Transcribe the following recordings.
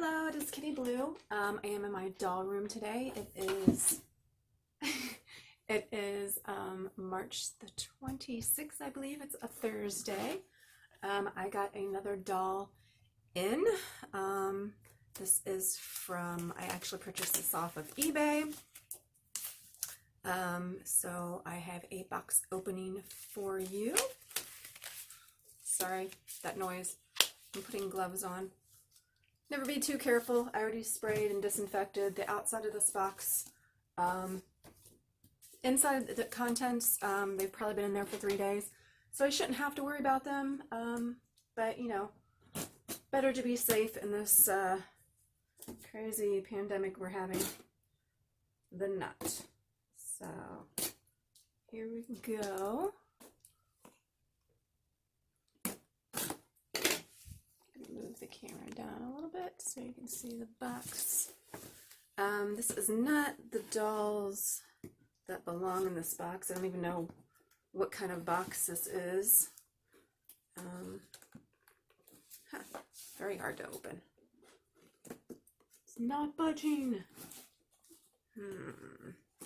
Hello, it is Kitty Blue. I am in my doll room today. It is March the 26th, I believe. It's a Thursday. I got another doll in. This is from, I actually purchased this off of eBay. So I have a box opening for you. Sorry, that noise. I'm putting gloves on. Never be too careful. I already sprayed and disinfected the outside of this box. Inside the contents, they've probably been in there for 3 days, so I shouldn't have to worry about them. But you know, better to be safe in this crazy pandemic we're having than not. So here we go. Move the camera down a little bit so you can see the box. This is not the dolls that belong in this box. I don't even know what kind of box this is. Very hard to open. It's not budging.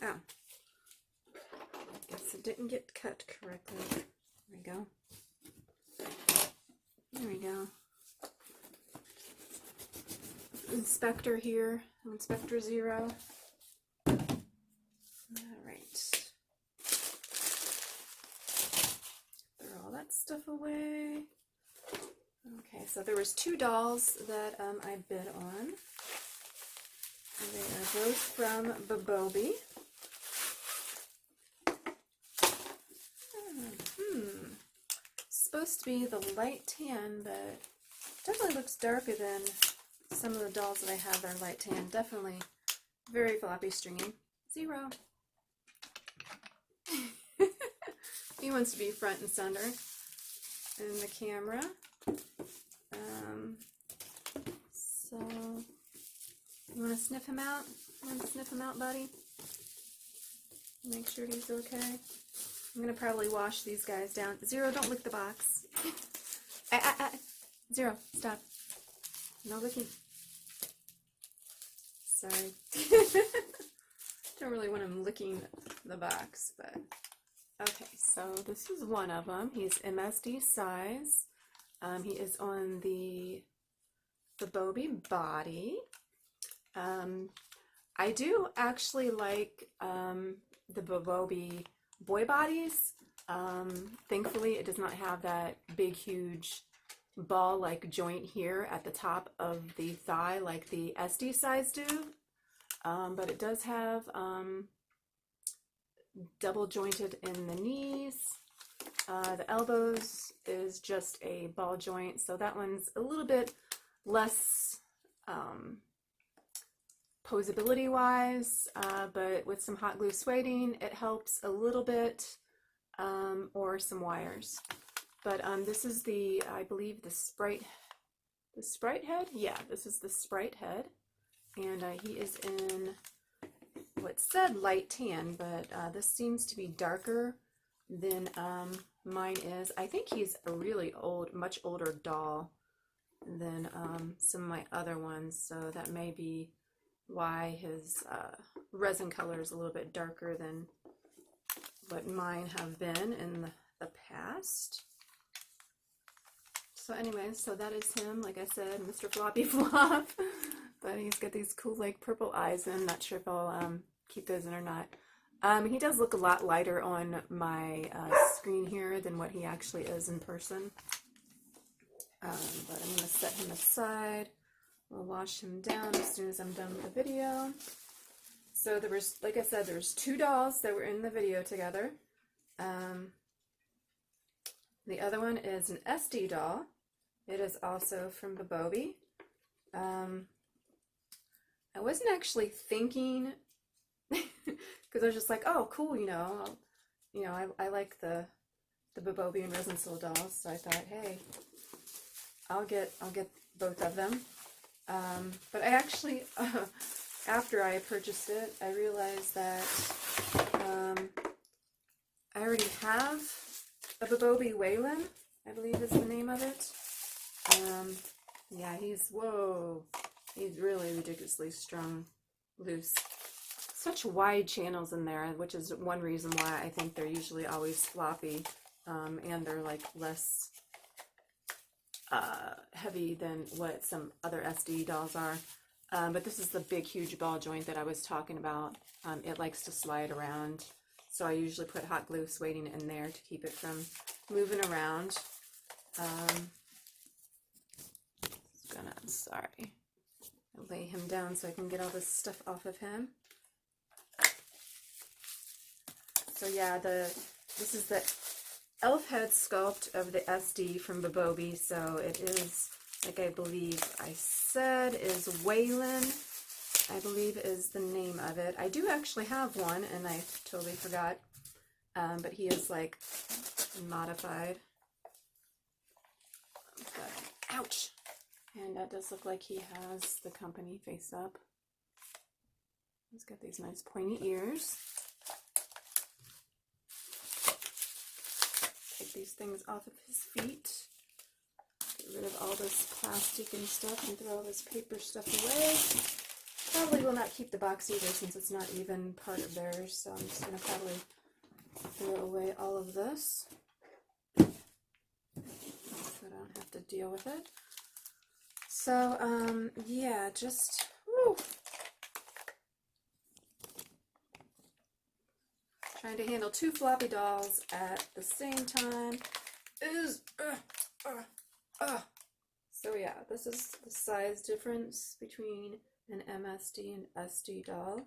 Oh. Guess it didn't get cut correctly. There we go. There we go. Inspector here, Inspector Zero. Alright. Throw all that stuff away. Okay, so there was 2 dolls that I bid on. They are both from Bobobie. Supposed to be the light tan, but definitely looks darker than some of the dolls that I have that are light tan. Definitely very floppy stringy. Zero. He wants to be front and center in the camera. So you want to sniff him out? You want to sniff him out, buddy? Make sure he's okay. I'm going to probably wash these guys down. Zero, don't lick the box. Zero, stop. No licking. Sorry. Don't really want him licking the box, but okay, so this is one of them. He's MSD size. He is on the Bobobie body. I do actually like the Bobobie boy bodies. Thankfully, it does not have that big, huge ball-like joint here at the top of the thigh like the SD size do, but it does have double jointed in the knees. The elbows is just a ball joint, so that one's a little bit less posability wise, but with some hot glue sueding it helps a little bit, or some wires. But this is the, I believe, the Sprite head? Yeah, this is the Sprite head. And he is in what said light tan, but this seems to be darker than mine is. I think he's a really old, much older doll than some of my other ones, so that may be why his resin color is a little bit darker than what mine have been in the past. So anyways, so that is him, like I said, Mr. Floppy Flop. But he's got these cool, like, purple eyes, and I'm not sure if I'll keep those in or not. He does look a lot lighter on my screen here than what he actually is in person. But I'm going to set him aside. We'll wash him down as soon as I'm done with the video. So there was, like I said, there's 2 dolls that were in the video together. The other one is an SD doll. It is also from Bobobie. I wasn't actually thinking, because I was just like, oh, cool, you know, I like the Bobobie and Resin Soul dolls, so I thought, hey, I'll get both of them. But I actually, after I purchased it, I realized that I already have a Bobobie Weylin, I believe is the name of it. Yeah, he's, whoa, He's really ridiculously strung loose. Such wide channels in there, which is one reason why I think they're usually always floppy, and they're like less heavy than what some other SD dolls are. But this is the big, huge ball joint that I was talking about. It likes to slide around, so I usually put hot glue suede in there to keep it from moving around. Sorry, I'll lay him down so I can get all this stuff off of him. So yeah, this is the elf head sculpt of the SD from Bobobie. So it is, like I believe I said, is Weylin, I believe is the name of it. I do actually have one, and I totally forgot, but he is like modified. But, ouch! And that does look like he has the company face up. He's got these nice pointy ears. Take these things off of his feet. Get rid of all this plastic and stuff and throw all this paper stuff away. Probably will not keep the box either since it's not even part of theirs, so I'm just going to probably throw away all of this so I don't have to deal with it. So, yeah, just, woo. Trying to handle two floppy dolls at the same time is, So yeah, this is the size difference between an MSD and SD doll.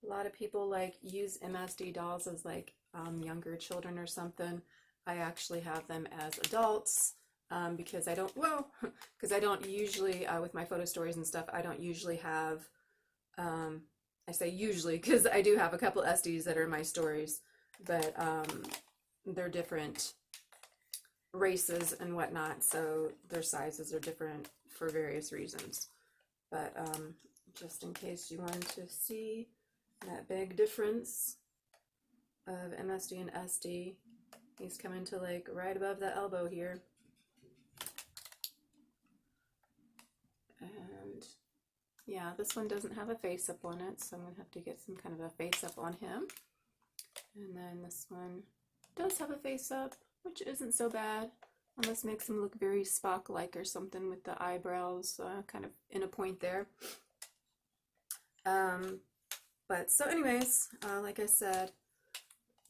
A lot of people like use MSD dolls as like younger children or something. I actually have them as adults. Because I don't usually, with my photo stories and stuff, I don't usually have, I say usually because I do have a couple SDs that are my stories, but they're different races and whatnot, so their sizes are different for various reasons. But just in case you wanted to see that big difference of MSD and SD, he's coming to like right above the elbow here. And yeah, this one doesn't have a face up on it, so I'm going to have to get some kind of a face up on him. And then this one does have a face up, which isn't so bad. Almost makes him look very Spock-like or something with the eyebrows kind of in a point there. But so anyways, like I said,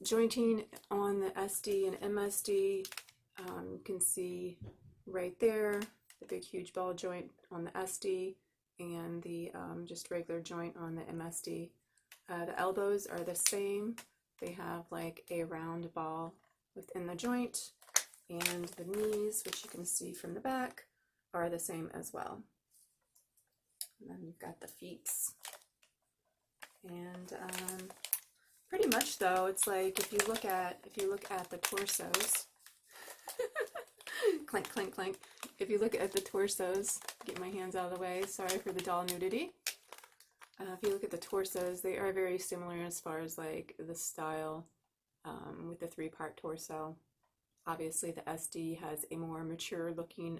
jointing on the SD and MSD, you can see right there, the big huge ball joint on the SD and the just regular joint on the MSD. The elbows are the same. They have like a round ball within the joint, and the knees, which you can see from the back, are the same as well. And then you've got the feet. And pretty much though, it's like if you look at the torsos, clink, clink, clink. If you look at the torsos, get my hands out of the way, sorry for the doll nudity. If you look at the torsos, they are very similar as far as like the style with the three-part torso. Obviously the SD has a more mature looking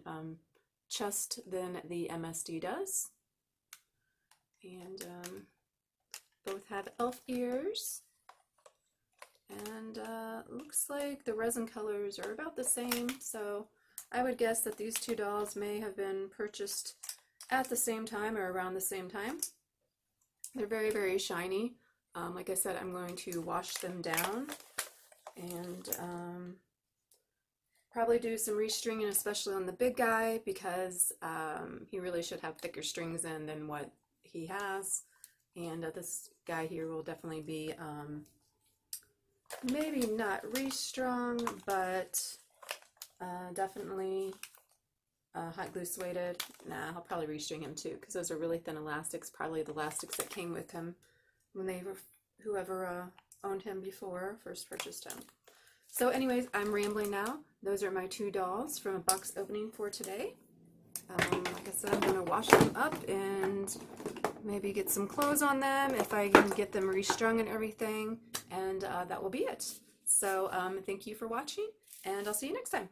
chest than the MSD does. And both have elf ears. And looks like the resin colors are about the same, so I would guess that these two dolls may have been purchased at the same time or around the same time. They're very, very shiny. Like I said, I'm going to wash them down and probably do some restringing, especially on the big guy, because he really should have thicker strings in than what he has. And this guy here will definitely be maybe not restrung, but definitely hot glue suede. Nah, I'll probably restring him too, because those are really thin elastics, probably the elastics that came with him when they were, whoever owned him before first purchased him. So anyways, I'm rambling now. Those are my two dolls from a box opening for today. Like I said, I'm going to wash them up and maybe get some clothes on them if I can get them restrung and everything, and that will be it. So thank you for watching, and I'll see you next time.